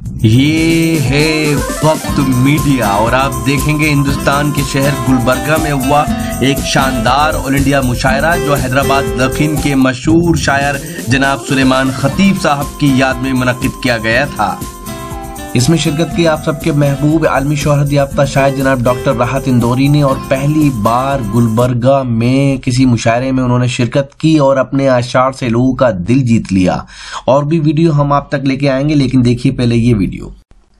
یہ ہے وقت میڈیا اور آپ دیکھیں گے ہندوستان کے شہر گلبرگہ میں ہوا ایک شاندار آل انڈیا مشاعرہ جو حیدرآباد دکن کے مشہور شاعر جناب سلیمان خطیب صاحب کی یاد میں منعقد کیا گیا تھا۔ اس میں شرکت کی آپ سب کے محبوب عالمی شہرت یافتہ شاعر جناب ڈاکٹر راحت اندوری نے، اور پہلی بار گلبرگہ میں کسی مشاعرے میں انہوں نے شرکت کی اور اپنے اشعار سے لوگوں کا دل جیت لیا۔ اور بھی ویڈیو ہم آپ تک لے کے آئیں گے، لیکن دیکھیے پہلے یہ ویڈیو۔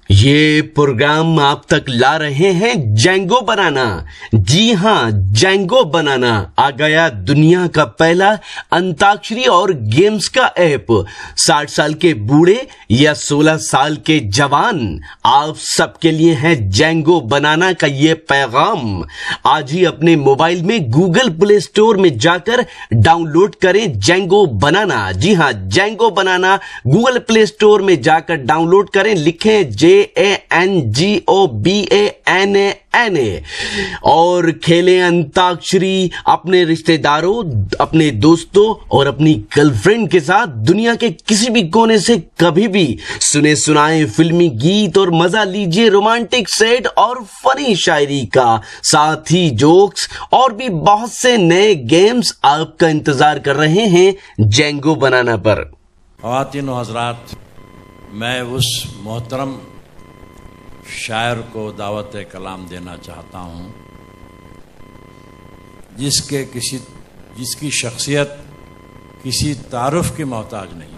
یہ پروگرام آپ تک لا رہے ہیں جینگو بنانا۔ جی ہاں، جینگو بنانا آ گیا دنیا کا پہلا انتاکشری اور گیمز کا ایپ۔ 60 سال کے بوڑھے یا 16 سال کے جوان، آپ سب کے لیے ہے جینگو بنانا کا یہ پیغام۔ آج ہی اپنے موبائل میں گوگل پلے اسٹور میں جا کر ڈاؤن لوڈ کریں جینگو بنانا۔ جی ہاں، جینگو بنانا گوگل پلے اسٹور میں جا کر ڈاؤن لوڈ کریں، لکھیں JANGOBANANA اور کھیلیں انتاکشری اپنے رشتہ داروں، اپنے دوستوں اور اپنی گرل فرینڈ کے ساتھ دنیا کے کسی بھی کونے سے کبھی بھی۔ سنے سنائے فلمی گیت اور مزہ لیجئے رومانٹک سیٹ اور فنی شاعری کا، ساتھ ہی جوکس اور بھی بہت سے نئے گیمز آپ کا انتظار کر رہے ہیں جینگو بنانا پر۔ خواتین و حضرات، میں اس محترم شاعر کو دعوت کلام دینا چاہتا ہوں جس کی شخصیت کسی تعارف کی محتاج نہیں۔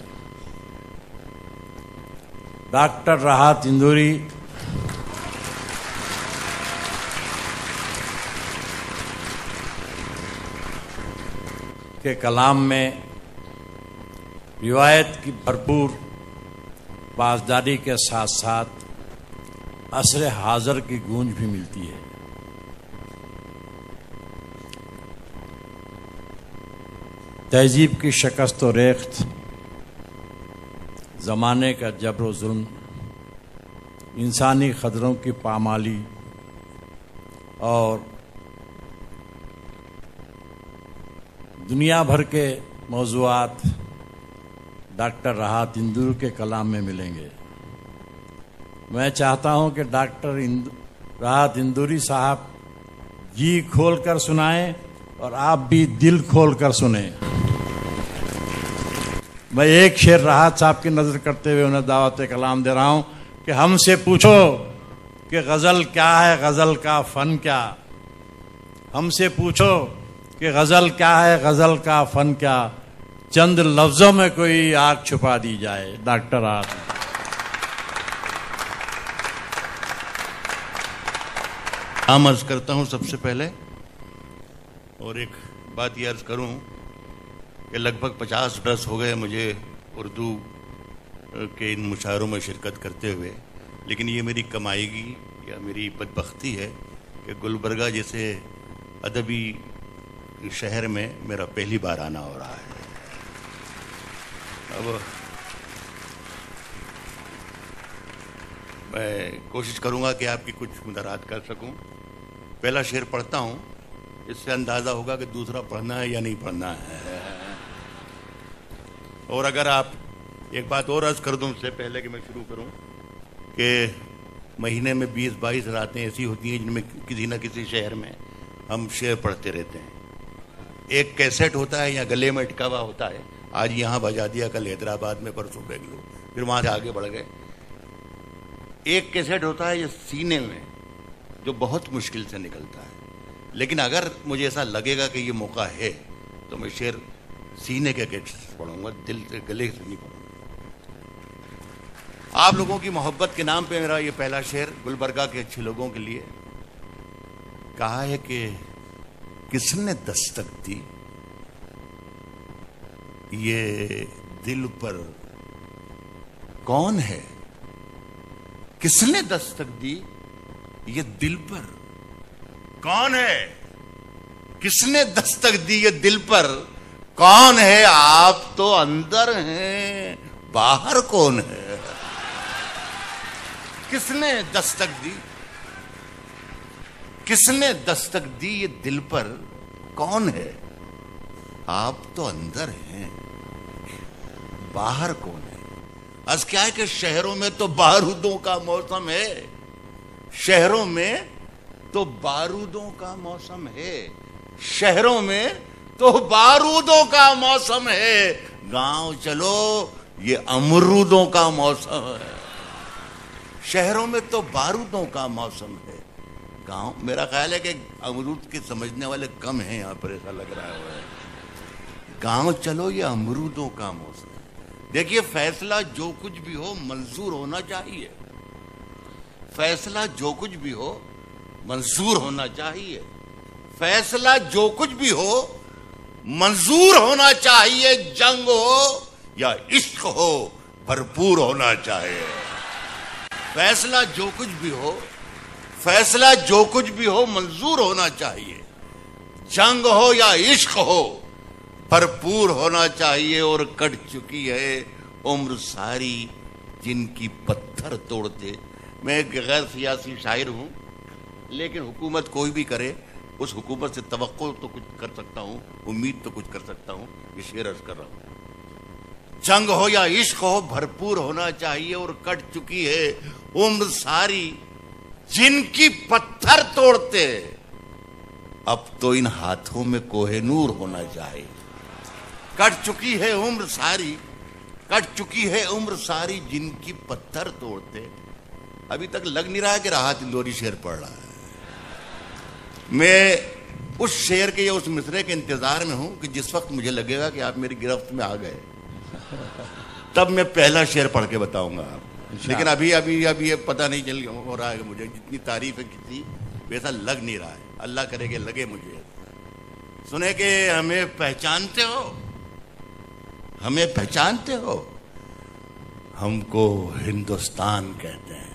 ڈاکٹر راحت اندوری کے کلام میں روایت کی بھرپور پاسداری کے ساتھ ساتھ عصر حاضر کی گونج بھی ملتی ہے۔ تہذیب کی شکست و ریخت، زمانے کا جبر و ظلم، انسانی قدروں کی پامالی اور دنیا بھر کے موضوعات ڈاکٹر راحت اندوری کے کلام میں ملیں گے۔ میں چاہتا ہوں کہ ڈاکٹر راحت اندوری صاحب جی کھول کر سنائیں اور آپ بھی دل کھول کر سنیں۔ میں ایک شعر راحت صاحب کی نظر کرتے ہوئے انہیں دعوت کلام دے رہا ہوں کہ ہم سے پوچھو کہ غزل کیا ہے، غزل کا فن کیا۔ ہم سے پوچھو کہ غزل کیا ہے، غزل کا فن کیا، چند لفظوں میں کوئی آگ چھپا دی جائے۔ ڈاکٹر راحت عرض کرتا ہوں سب سے پہلے، اور ایک بات یہ عرض کروں کہ لگ بھگ 50 برس ہو گئے مجھے اردو کے ان مشاعروں میں شرکت کرتے ہوئے، لیکن یہ میری کمائیگی یا میری بدبختی ہے کہ گلبرگہ جیسے ادبی شہر میں میرا پہلی بار آنا ہو رہا ہے۔ اب میں کوشش کروں گا کہ آپ کی کچھ مدارات کر سکوں۔ پہلا شعر پڑھتا ہوں، اس سے اندازہ ہوگا کہ دوسرا پڑھنا ہے یا نہیں پڑھنا ہے۔ اور اگر آپ ایک بات اور عرض کر دوں اس سے پہلے کہ میں شروع کروں، کہ مہینے میں 20-22 راتیں ایسی ہوتی ہیں جن میں کسی نہ کسی شہر میں ہم شعر پڑھتے رہتے ہیں۔ ایک کیسٹ ہوتا ہے یا گلے میں اٹکا ہوا ہوتا ہے، آج یہاں بجا دیا، کل حیدرآباد میں، پرسوں بنگلور، پھر وہاں سے آگے بڑھ گئے۔ ایک کیسٹ ہوتا ہے یہ سینے میں، جو بہت مشکل سے نکلتا ہے، لیکن اگر مجھے ایسا لگے گا کہ یہ موقع ہے تو میں شعر سینے کے کیسٹ پڑھوں گا، دل سے گلے سے نہیں پڑھوں گا۔ آپ لوگوں کی محبت کے نام پہ میرا یہ پہلا شعر گلبرگہ کے اچھے لوگوں کے لیے۔ کہا ہے کہ کس نے دستک دی یہ دل پر کون ہے؟ کس نے دستک دی یہ دل پر کون ہے؟ کس نے دستک دی یہ دل پر کون ہے؟ آپ تو اندر ہیں، باہر کون ہے؟ کس نے دستک دی، کس نے دستک دی یہ دل پر کون ہے؟ آپ تو اندر ہیں، باہر کون ہے؟ از کیا ہے کہ شہروں میں تو بارودوں کا موسم ہے، شہروں میں تو بارودوں کا موسم ہے، شہروں میں تو بارودوں کا موسم ہے، گاؤں چلو یہ امرودوں کا موسم ہے۔ شہروں میں تو بارودوں کا موسم ہے، گاؤں، میرا خیال ہے کہ امرود کے سمجھنے والے کم ہیں یہاں پر، ایسا لگ رہا ہے۔ گاؤں چلو یہ امرودوں کا موسم ہے۔ دیکھیے فیصلہ جو کچھ بھی ہو منظور ہونا چاہیے، فیصلہ جو کچھ بھی ہو منظور ہونا چاہیے، فیصلہ جو کچھ بھی ہو منظور ہونا چاہیے، جنگ ہو یا عشق ہو بھرپور ہونا چاہیے۔ فیصلہ جو کچھ بھی ہو، فیصلہ جو کچھ بھی ہو منظور ہونا چاہیے، جنگ ہو یا عشق ہو بھرپور ہونا چاہیے۔ اور کٹ چکی ہے عمر ساری جن کی پتھر توڑتے۔ میں ایک غیر سیاسی شاعر ہوں، لیکن حکومت کوئی بھی کرے اس حکومت سے توقع تو کچھ کر سکتا ہوں، امید تو کچھ کر سکتا ہوں، یہ شعر عرض کر رہا ہوں۔ جنگ ہو یا عشق ہو بھرپور ہونا چاہیے، اور کٹ چکی ہے عمر ساری جن کی پتھر توڑتے، اب تو ان ہاتھوں میں کوہ نور ہونا چاہیے۔ کٹ چکی ہے عمر ساری، کٹ چکی ہے عمر ساری جن کی پتھر توڑتے۔ ابھی تک لگ نہیں رہا کہ راحت اندوری شعر پڑھ رہا ہے۔ میں اس شعر کے یا اس مصرعے کے انتظار میں ہوں کہ جس وقت مجھے لگے گا کہ آپ میری گرفت میں آ گئے، تب میں پہلا شعر پڑھ کے بتاؤں گا آپ۔ لیکن ابھی یہ پتہ نہیں چل ہو رہا ہے کہ مجھے جتنی تعریف ہے کسی ویسا لگ نہیں رہا ہے۔ اللہ کرے کہ لگے مجھے۔ سنے کہ ہمیں پہچانتے ہو، ہمیں پہچانتے ہو، ہم کو ہندوستان کہتے ہیں۔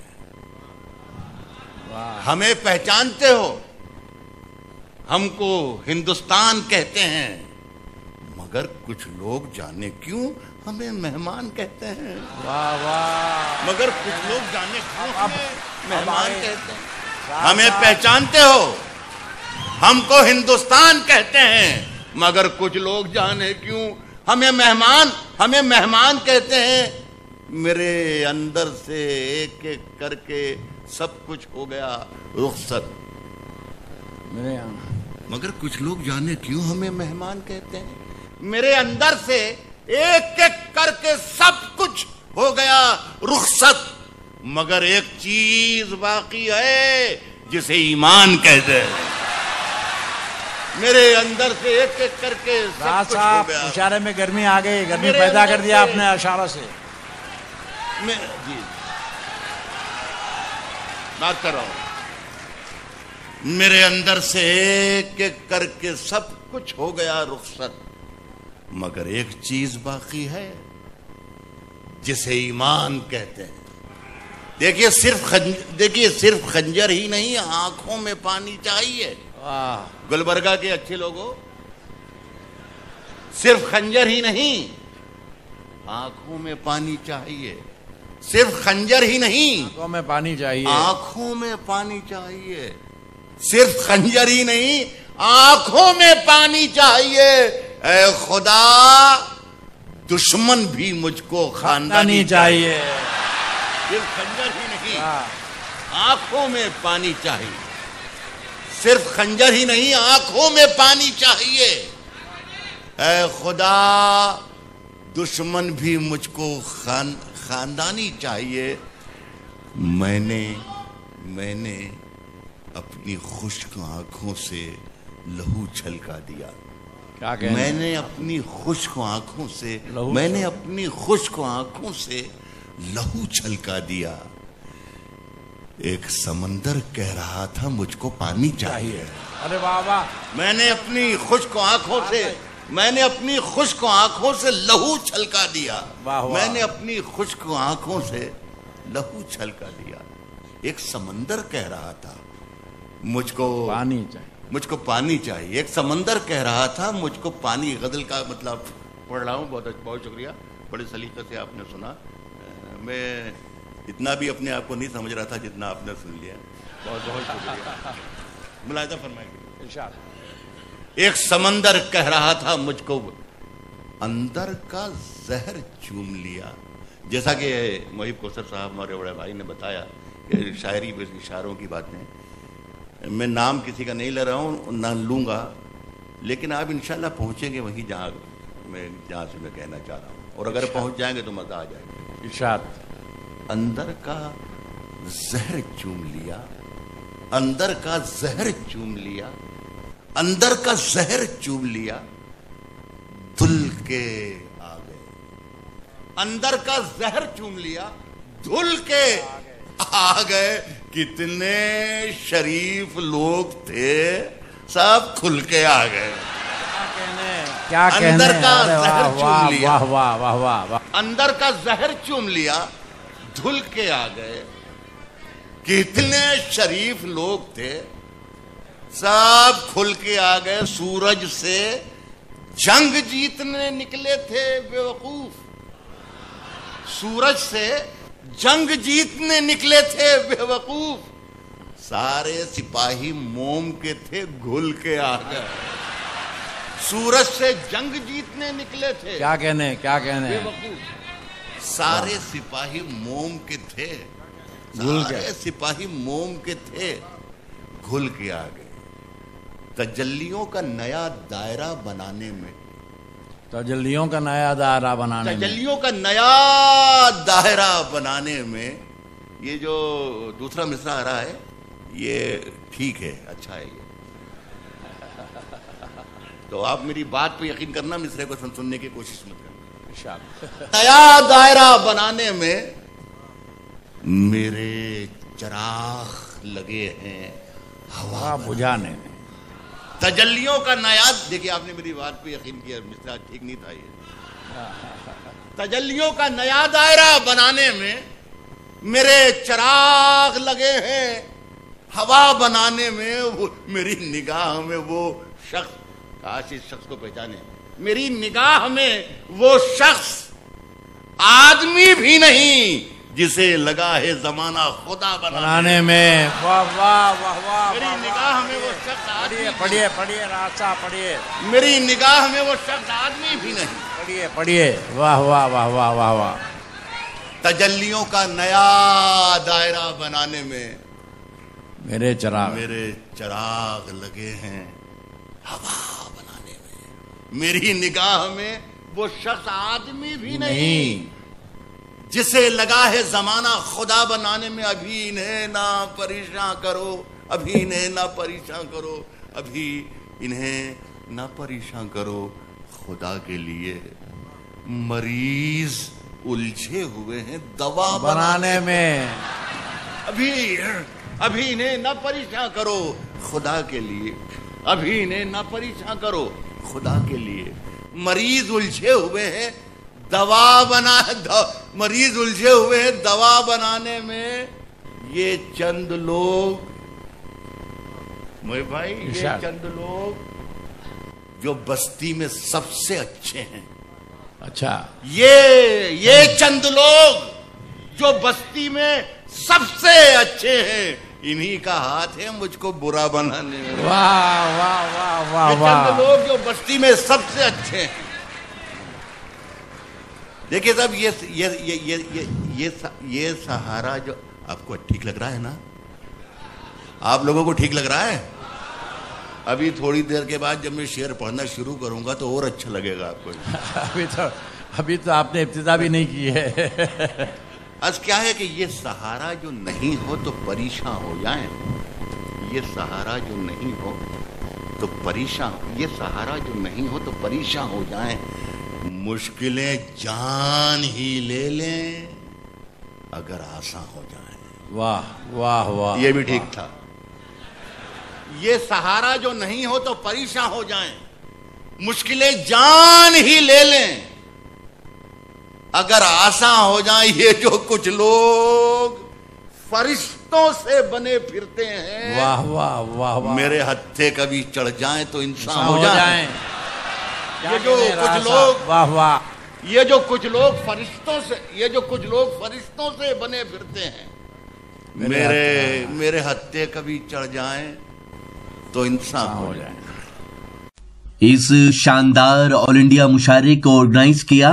ہمیں پہچانتے ہو، ہم کو ہندوستان کہتے ہیں، مگر کچھ لوگ جانے کیوں ہمیں مہمان کہتے ہیں۔ واہ واہ، مگر کچھ لوگ جانے کیوں ہمیں مہمان کہتے ہیں۔ ہمیں پہچانتے ہو، ہم کو ہندوستان کہتے ہیں، مگر کچھ لوگ جانے کیوں ہمیں مہمان کہتے ہیں۔ میرے اندر سے ایک ایک کر کے سب کچھ ہو گیا رخصت، مگر کچھ لوگ جانے کیوں ہمیں مہمان کہتے ہیں۔ میرے اندر سے ایک ایک کر کے سب کچھ ہو گیا رخصت، مگر ایک چیز باقی ہے جسے ایمان کہتے ہیں۔ میرے اندر سے ایک ایک کر کے سب کچھ ہو گیا۔ اشارے میں گرمی آ گئی، گرمی پیدا کر دیا آپ نے اشارہ سے۔ جی بات کر رہا ہوں۔ میرے اندر سے ایک ایک کر کے سب کچھ ہو گیا رخصت، مگر ایک چیز باقی ہے جسے ایمان کہتے ہیں۔ دیکھیے صرف خنجر ہی نہیں، آنکھوں میں پانی چاہیے۔ گلبرگہ کے اچھے لوگوں، صرف خنجر ہی نہیں، آنکھوں میں پانی چاہیے۔ صرف خنجر ہی نہیں، آنکھوں میں پانی چاہیے، آنکھوں میں پانی چاہیے۔ صرف خنجر ہی نہیں، آنکھوں میں پانی چاہیے۔ اے خدا دشمن بھی مجھ کو خاندانی چاہیے۔ صرف خنجر ہی نہیں، آنکھوں میں پانی چاہیے۔ صرف خنجر ہی نہیں، آنکھوں میں پانی چاہیے۔ اے خدا دشمن بھی مجھ کو خاندانی چاہیے۔ میں نے اپنی خشک آنکھوں سے لہو چھلکا دیا۔ میں نے اپنی خشک آنکھوں سے لہو چھلکا دیا۔ ایک سمندر کہہ رہا تھا مجھ کو پانی چاہیے۔ ارے واہ واہ، میں نے اپنی خشک آنکھوں سے لہو چھلکا دیا۔ میں نے اپنی خشک آنکھوں سے لہو چھلکا دیا۔ ایک سمندر کہہ رہا تھا مجھ کو پانی چاہیے۔ ایک سمندر کہہ رہا تھا مجھ کو پانی۔ غزل کا مطلب پڑھ رہا ہوں، بہت شکریہ، بڑے سلیقے سے آپ نے سنا۔ میں اتنا بھی اپنے آپ کو نہیں سمجھ رہا تھا جتنا آپ نے سن لیا، بہت شکریہ۔ ملاحظہ فرمائیں۔ ایک سمندر کہہ رہا تھا مجھ کو اندر کا زہر چوم لیا۔ جیسا کہ محب کوثر صاحب ہمارے بڑے بھائی نے بتایا کہ شاعری بس اشاروں کی باتیں، میں نام کسی کا نہیں لے رہا ہوں، نہ لوں گا، لیکن آپ انشاءاللہ پہنچیں گے وہیں جہاں سے میں کہنا چاہ رہا ہوں، اور اگر پہنچ جائیں گے تو مزہ آ جائے گا۔ ارشاد۔ اندر کا زہر چوم لیا، اندر کا زہر چوم لیا، اندر کا زہر چوم لیا، دھل کے آ گئے، اندر کا زہر چوم لیا، دھل کے آ گئے، کتنے شریف لوگ تھے سب کھل کے آ گئے، کیا کہنے، اندر کا زہر چوم لیا، واہ واہ واہ واہ واہ، اندر کا زہر چوم لیا، دھل کے آ گئے، کتنے شریف لوگ تھے سب کھل کے آ گئے، سورج سے جنگ جیتنے نکلے تھے بے وقوف، سورج سے جنگ جیتنے نکلے تھے بے وقوف، سارے سپاہی موم کے تھے گھل کے آ گئے، سورج سے جنگ جیتنے نکلے تھے، کیا کہنے، کیا کہنے، بے وقوف، سارے سپاہی موم کے تھے، سارے سپاہی موم کے تھے، گھل کے آ گئے، تجلیوں کا نیا دائرہ بنانے میں، تجلیوں کا نیا دائرہ بنانے میں، تجلیوں کا نیا دائرہ بنانے میں، یہ جو دوسرا مصرع آ رہا ہے یہ ٹھیک ہے، اچھا ہے یہ، تو آپ میری بات پہ یقین کرنا، مصرع کو سننے کی کوشش مت کرنا۔ نیا دائرہ بنانے میں میرے چراغ لگے ہیں ہوا بجھانے میں، تجلیوں کا نیا، دیکھیں آپ نے میری بات پہ یقین کیا، مصرع ٹھیک نہیں تھا یہ، تجلیوں کا نیا دائرہ بنانے میں میرے چراغ لگے ہیں ہوا بنانے میں، میری نگاہ میں وہ شخص، کاش اس شخص کو پہچانے، میری نگاہ میں وہ شخص آدمی بھی نہیں جسے لگا ہے زمانہ خدا بنانے میں، واہ واہ واہ واہ، میری نگاہ میں وہ شخص آدمی، پڑھیے پڑھیے راستہ پڑھیے، میری نگاہ میں وہ شخص آدمی بھی نہیں، پڑھیے پڑھیے، واہ واہ واہ واہ واہ واہ، تجلیوں کا نیا دائرہ بنانے میں میرے چراغ لگے ہیں ہوا بنانے میں، میری نگاہ میں وہ شخص آدمی بھی نہیں جسے لگا ہے زمانہ خدا بنانے میں، ابھی انہیں نہ پریشان کرو، ابھی انہیں نہ پریشان کرو، ابھی انہیں نہ پریشان کرو، خدا کے لیے مریض الجھے ہوئے ہیں دوا بنانے میں، ابھی انہیں نہ پریشان کرو خدا کے لیے، ابھی انہیں نہ پریشان کرو خدا کے لیے، مریض الجھے ہوئے ہیں مریض الجھے ہوئے ہیں دوا بنانے میں، یہ چند لوگ، محب بھائی، یہ چند لوگ جو بستی میں سب سے اچھے ہیں، اچھا، یہ چند لوگ جو بستی میں سب سے اچھے ہیں، انہی کا ہاتھ ہے مجھ کو برا بنانے میں، واہ واہ واہ واہ یہ چند لوگ جو بستی میں سب سے اچھے ہیں۔ دیکھیے صاحب، یہ سہارا جو آپ کو ٹھیک لگ رہا ہے نا، آپ لوگوں کو ٹھیک لگ رہا ہے؟ ابھی تھوڑی دیر کے بعد جب میں شعر پڑھنا شروع کروں گا تو اور اچھا لگے گا آپ کو۔ ابھی تو آپ نے ابتدا بھی نہیں کی ہے۔ از کیا ہے کہ یہ سہارا جو نہیں ہو تو پریشان ہو جائیں، یہ سہارا جو نہیں ہو تو پریشان، یہ سہارا جو نہیں ہو تو پریشان ہو جائیں، مشکلیں جان ہی لے لیں اگر آسان ہو جائیں۔ واہ واہ واہ، یہ بھی ٹھیک تھا۔ یہ سہارا جو نہیں ہو تو پریشان ہو جائیں، مشکلیں جان ہی لے لیں اگر آسان ہو جائیں، یہ جو کچھ لوگ فرشتوں سے بنے پھرتے ہیں، واہ واہ واہ واہ، میرے ہتھے کبھی چڑھ جائیں تو انسان ہو جائیں۔ یہ جو کچھ لوگ، واہ واہ، یہ جو کچھ لوگ فرشتوں سے بنے پھرتے ہیں، میرے ہتھے کبھی چڑھ جائیں تو انسان ہو جائیں۔ اس شاندار آل انڈیا مشاعرے کو آرگنائز کیا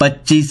25